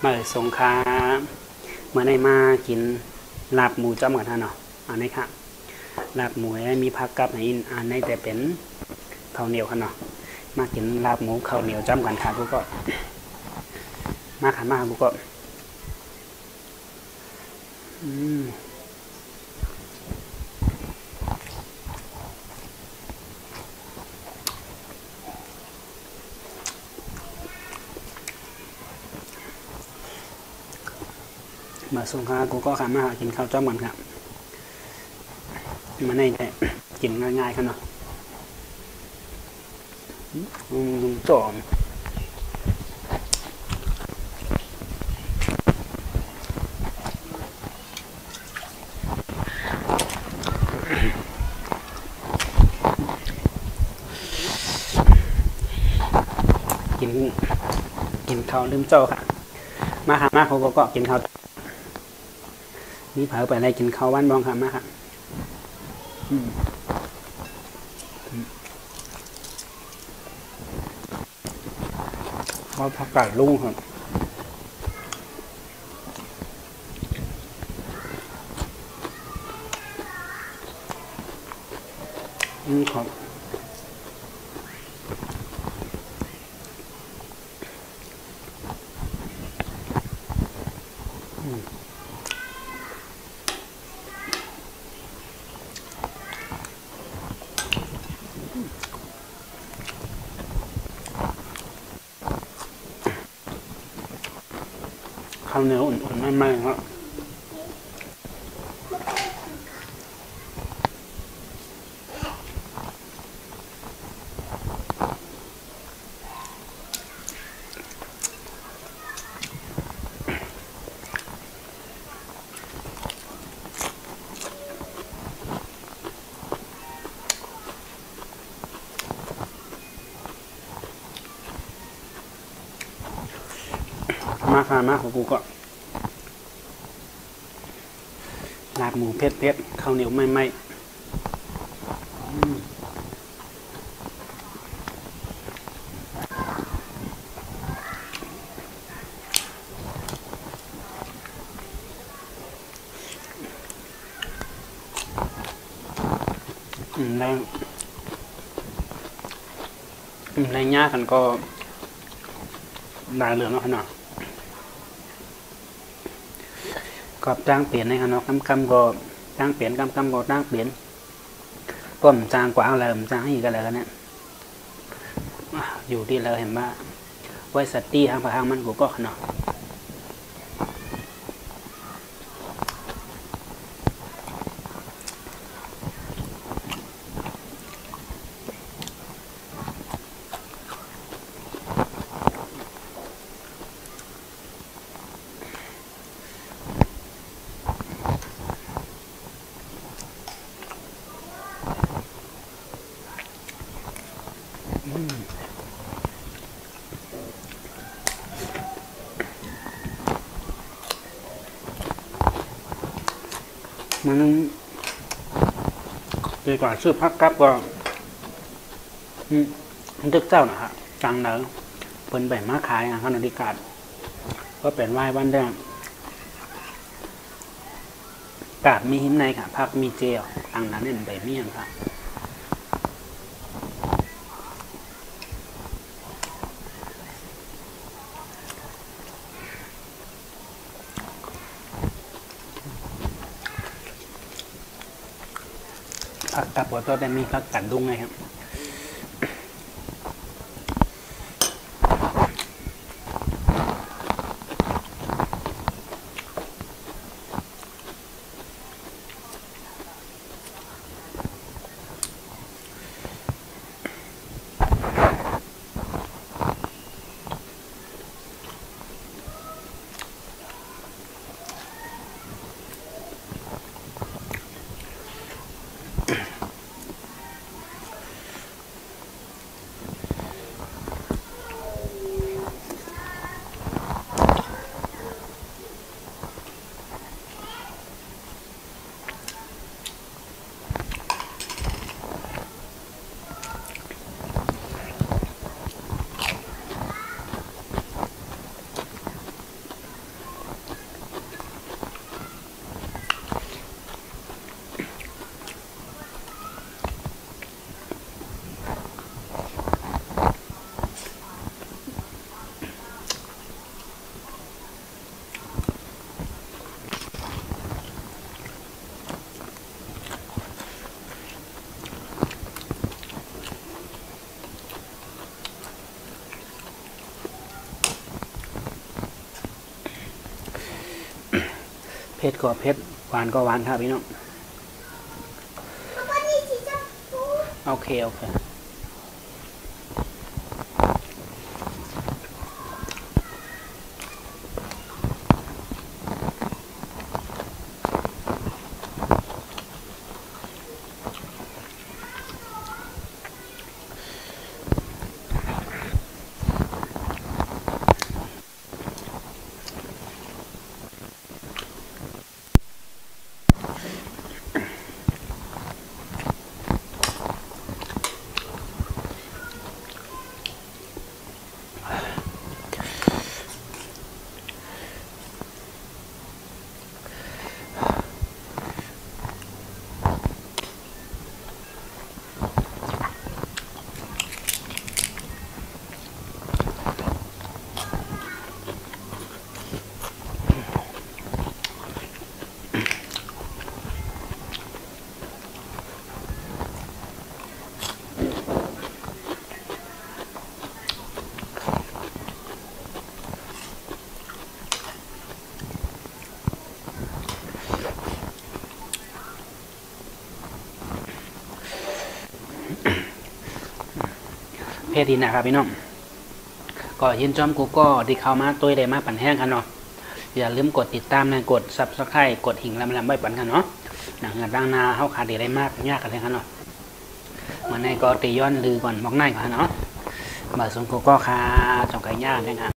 มาสงขลาเมื่อได้มากินลาบหมูจ้อมกันฮะเนาะอันนี้ค่ะลาบหมูมีผักกับอันนี้แต่เป็นข้าวเหนียวค่ะเนาะมากินลาบหมูข้าวเหนียวจ้อมกันค่ะกูก็มาค่ะมากูก็มาส่งข้าวกูก็ขามากินข้าวจ้อมกันครับมาในแต่กินง่ายๆครับเนาะจอมกินข้าวลืมโจ้ค่ะมาค่ะมาเขาก็กินข้าวนี่เผาไปอะไรกินข้าววันบองค่ะมาค่ะเขาผักกาดลุงครับครับข้าวเหนียวอุ่นๆไม่ๆครับมาค่ะมาของกูก็ลาบหมูเผ็ดๆข้าวเหนียวไม่แรงยากกันก็ได้เหลืองแล้วขนาดก็จ้างเปลี่ยนในขนมกำก็จ้างเปลี่ยนกำก็จ้างเปลี่ยนก็มจ้างกว่าอะไรมจ้างอีกอะไรกันเนี่ยอยู่ที่เราเห็นว่าไว้สตีทางพระทางมันกูก็ขนาดมันดีกว่าซื้อพักกับก็ตึกเจ้านะฮะจังเนอะเพิ่นแบ่งมาขายขนาดที่กาดก็เป็นไหว้วันเดียวกาดมีหินในค่ะพักมีเจลตังนั้นเนี่ยใบเมี่ยงค่ะผักกับหัวตัวแต่มีผักกัดดุ้งไงครับ ผ็ดก็เผ็ดหวานก็หวานครับพี่น้องโอเคโอเคเพศดีนะครับพี่น้องก็ยินจอมกูก็ที่เข้ามาตัวได้มาปั่นแห้งกันเนาะอย่าลืมกดติดตามนะกด Subscribe กดหิ่งลำไว้ปั่นกันเนาะหนังดังนาเข้าขาดีได้มากยากกันเลยกันเนาะมันในก็ตีย้อนลือก่อนมองหน้าก่อนเนาะบาสงกูก็คาจงไก่ย่างนะครับ